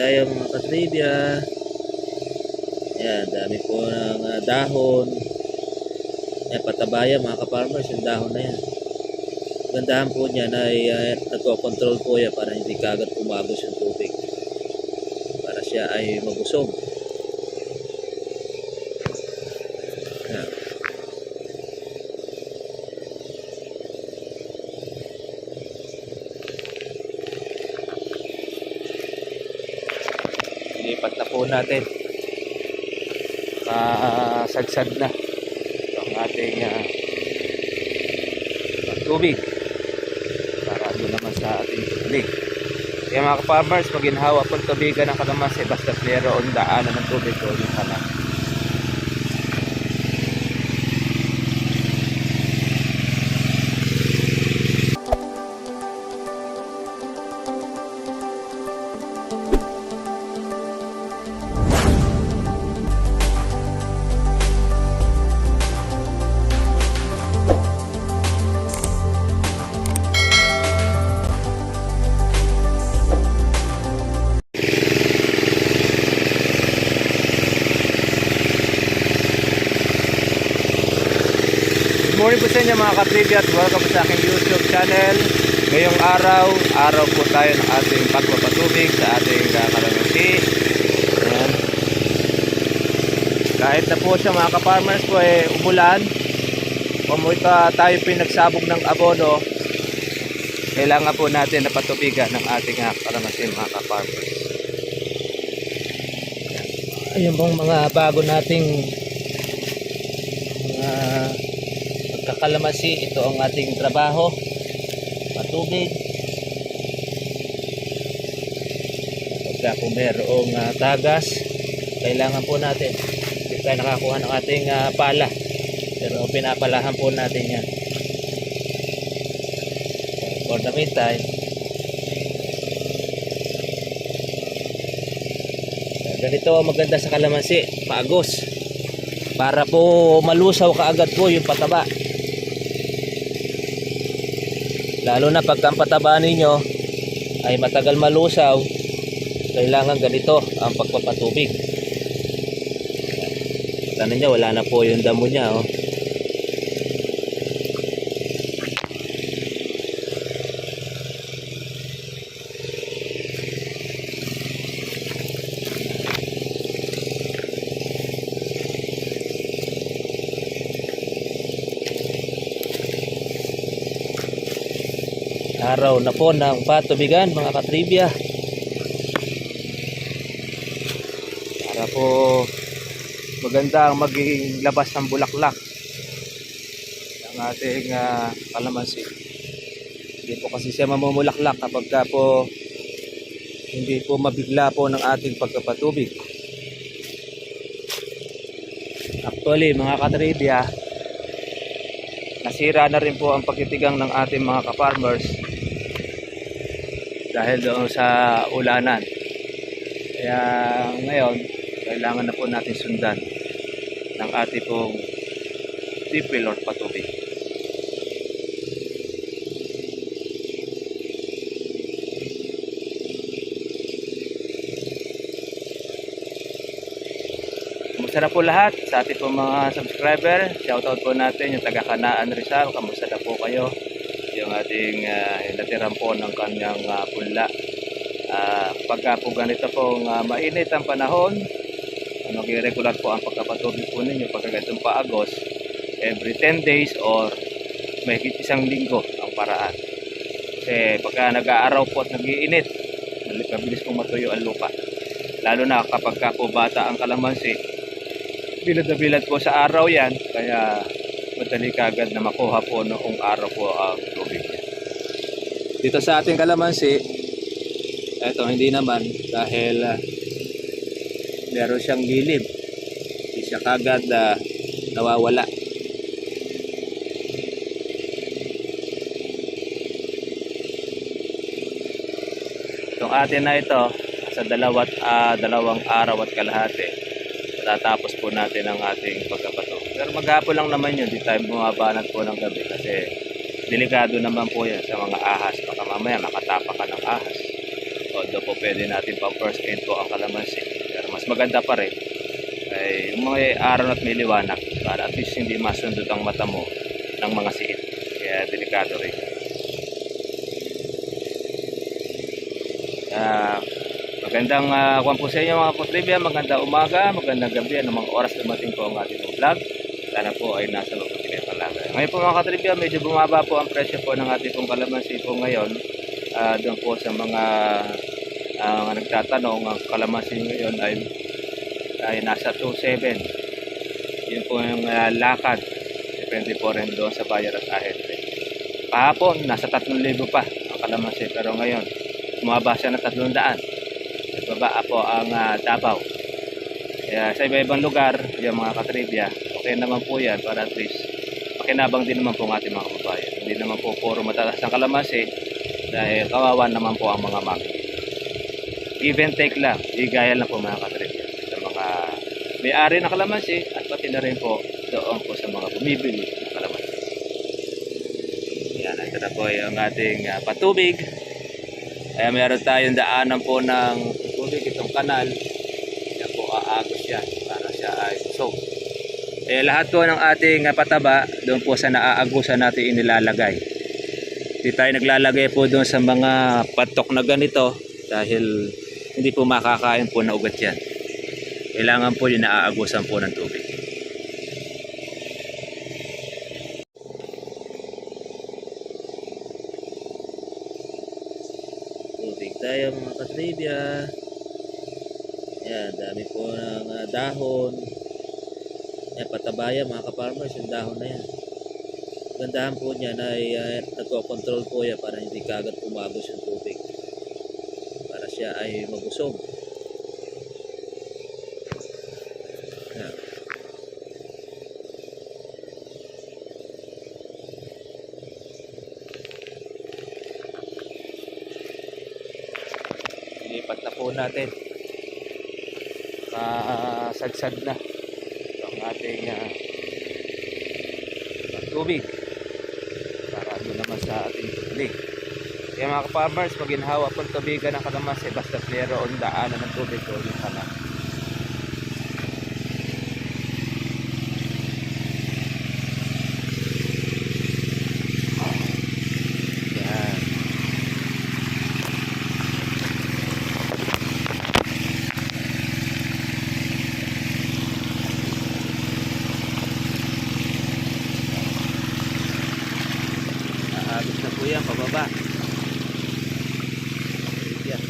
tayo mga katribya. Ayan, dami po ng dahon. Ayan, patabaya mga ka-farmers, yung dahon na yan. Gandahan po niyan ay nagko-control po yan para hindi kagad pumagos yung tubig. Para siya ay mabusog. Ayan. Ilipat na po natin. Sagsag na ang ating tubig para doon naman sa ating tubig. Kaya mga ka-farmers, maginhawa po tubigan ng kalamansi basta mayroon daanan ng tubig o yung kanan. Good morning po sa inyo mga katribya at welcome sa aking YouTube channel. Ngayong araw po tayo ng ating pagpapatubig sa ating kalamansi. Ayan. Kahit na po siya mga ka-farmers po umulan, tayo pinagsabog ng abono, kailangan po natin na patubigan ng ating kalamansi mga ka-farmers. Ayun pong mga bago nating kalamansi, ito ang ating trabaho, patubig. Pagka po mayroong tagas, kailangan po natin, hindi tayo nakakuha ng ating pala, pero pinapalahan po natin yan. For the meantime, ganito ang maganda sa kalamansi, paagos, para po malusaw kaagad po yung pataba. Lalo na pagka ang pataba ninyo ay matagal malusaw, kailangan ganito ang pagpapatubig. Tanan niya, wala na po yung damo niya. Oh. Araw na po ng patubigan mga katribya, para po maganda ang maging labas ng bulaklak ng ating kalamansi. Hindi po kasi siya mamumulaklak kapag po hindi po mabigla po ng ating pagpapatubig. Actually mga katribya, nasira na rin po ang pagtitigang ng ating mga ka-farmers dahil doon sa ulanan. Kaya ngayon, kailangan na po natin sundan ng ating pong tipil or patubig. Kamusta na po lahat sa ating pong mga subscriber? Shoutout po natin yung taga Kanaan Rizal. Kamusta na po kayo? Yung ating natiran po ng kanyang punla. Pagka po ganito pong mainit ang panahon, regular po ang pagkapatubig po ninyo pagka ganitong paagos, every 10 days or mahigit isang linggo ang paraan. Kasi pagka nag-aaraw po at nag-iinit, mabilis pong matuyo ang lupa. Lalo na kapag po bata ang kalamansi, bilad na bilad po sa araw yan, kaya madali kagad na makuha po noong araw po ang tubig. Dito sa ating kalamansi, eto hindi naman dahil meron siyang gilid, hindi siya kagad nawawala. Itong atin na ito sa dalawang araw at kalahati, tatapos po natin ang ating pagkapatubig. Pero maghapon lang naman yun, di tayo bumabanat po ng gabi kasi delikado naman po yan sa mga ahas. Baka mamaya makatapa ka ng ahas. Although po pwede natin pa first aid po ang kalamansi. Pero mas maganda pa rin ay yung mga araw at may liwanag para at least hindi masundot ang mata mo ng mga siit. Kaya delikado rin. Magandang kwan po sa inyo mga katribya, magandang umaga, magandang gabi, anumang oras dumating po ang ating vlog. Sana po ay nasa loob ng kalagayan. Ngayon po mga katribya, medyo bumaba po ang presyo po ng ating pong kalamansi po ngayon. Doon po sa mga nagtatanong, ang kalamansi ngayon ay nasa 2.7. Yun po yung lakad. Depende po rin doon sa buyer at ahente. Kahapon, nasa 3,000 pa ang kalamansi, pero ngayon, bumaba siya na 300. Baba po ang Davao. Kaya sa iba-ibang lugar, yung mga katribya, okay naman po yan para at least makinabang din naman po ang ating mga kababayan. Hindi naman po puro matalas ang kalamansi dahil kawawa naman po ang mga mami. Give and take lang, igaya lang po mga katribya sa mga may-ari ng kalamansi at pati na rin po doon po sa mga bumibili ng kalamansi. Yan, ito na po yung ating patubig. Kaya meron tayong daanan po ng tubig, itong kanal. Yan po aagos yan para siya ay usog. Lahat po ng ating pataba doon po sa naaagusan natin inilalagay. Hindi tayo naglalagay po doon sa mga patok na ganito dahil hindi po makakain po na ugat yan. Kailangan po yung naaagusan po ng tubig. Tubig tayo mga katribya. Yan, dami po ng dahon. Yan, patabaya mga ka-farmers, yung dahon na yan. Gandahan po niyan ay nagko-control po yan para hindi kagad umagos yung tubig. Para siya ay mabusog. Yan. Ilipat na po natin. Sagsag na ang ating tubig para doon naman sa ating tubig. Kaya mga ka-farmers, pag ginhawa pong tubigan ng kalamansi, basta klero on daanan ng tubig o yung kanal. Yan. Naagos na po yan pababa. Yan.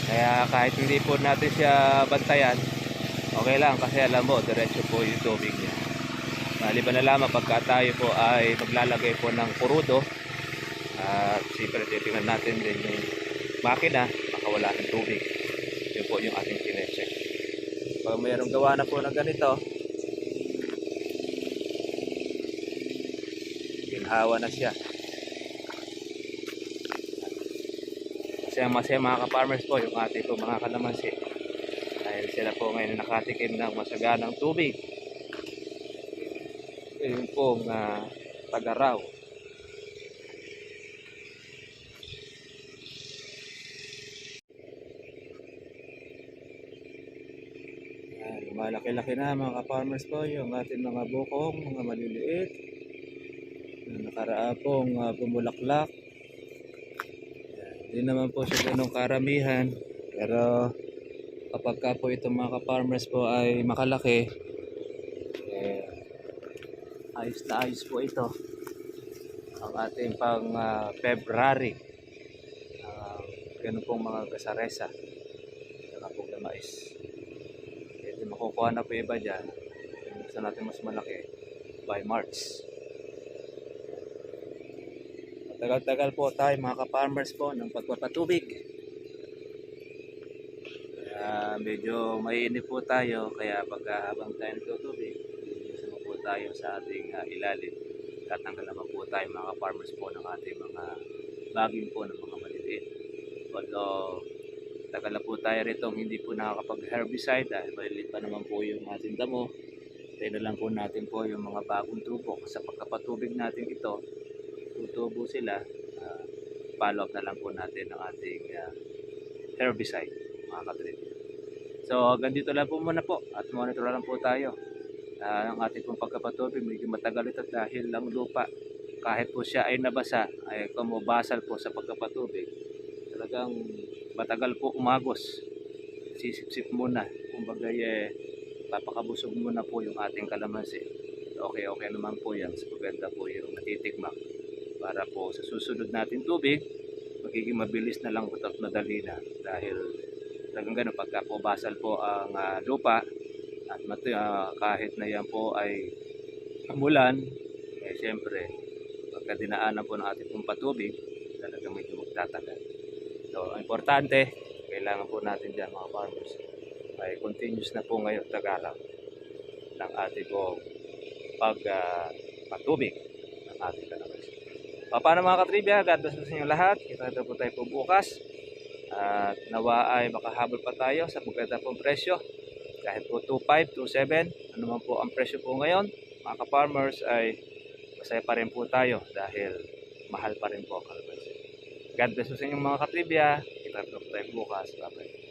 Kaya kahit hindi po natin siya bantayan, okay lang kasi alam mo, diretso po yung tubig niya. Maliban na lamang pagka tayo po ay maglalagay po ng kurudo at siyempre titingnan natin din yung makina, makawala ng tubig. Yun po yung ating sinecheck. Pag mayroong gawa na po ng ganito, ginhawa na siya. Masaya mga ka-farmers po yung ating po mga kalamansi dahil sila po ngayon nakatikim ng masaganang tubig. Yun pong Tagaraw. Lumalaki-laki na mga ka-farmers po yung ating mga bukong, mga maliliit na nakaraan pong bumulaklak. Hindi naman po siya ganong karamihan, pero kapag ka po itong mga ka-farmers po ay makalaki, ayos na ayos po ito ang ating pang February. Ganun pong mga kasaresa saka po na mais. Ito makukuha na po iba dyan. Gusto natin mas malaki by March. Tagal-tagal po tayo mga ka-farmers po ng pagpapatubig. Medyo mainit po tayo kaya habang tayo nagtutubig, gusto po tayo sa ating ilalim. Tatanggal naman po tayo mga ka-farmers po ng ating mga baging po ng mga maliliit. Although tagal na po tayo rito hindi po nakakapag-herbicide dahil maliliit pa naman po yung ating damo. Tayo na lang po natin po yung mga bagong tubo sa pagkapatubig natin ito. tutubo sila, follow up na lang po natin ang ating herbicide, mga katribya. So hanggang dito lang po muna po at monitor lang po tayo. Ang ating pong pagkapatubig medyo matagal ito dahil ang lupa kahit po siya ay nabasa ay kumubasal po sa pagkapatubig. Talagang matagal po umagos. Sisip-sip muna. Kumbaga papakabusog muna po yung ating kalamansi. Okay naman po yan. So maganda po yung natitikmak. Para po sa susunod natin tubig, magiging mabilis na lang at madali na. Dahil talagang gano'n, pagka po basal po ang lupa, at kahit na yan po ay umulan, siyempre, pagka dinaanan po ng ating pong patubig, talagang medyo magtatagal. So, ang importante, kailangan po natin dyan mga farmers, ay continuous na po ngayon tagalang ng ating pong patubig ng ating kalamansi. Paano mga katribya, God bless sa inyo lahat. Kita po tayo po bukas. At nawa ay makahabol pa tayo sa maganda pong presyo. Kahit po 2.5, 2.7, ano man po ang presyo po ngayon, mga ka-farmers ay masaya pa rin po tayo dahil mahal pa rin po ang kalamansi. God bless sa inyong mga katribya. Kita po tayo bukas. Bye-bye.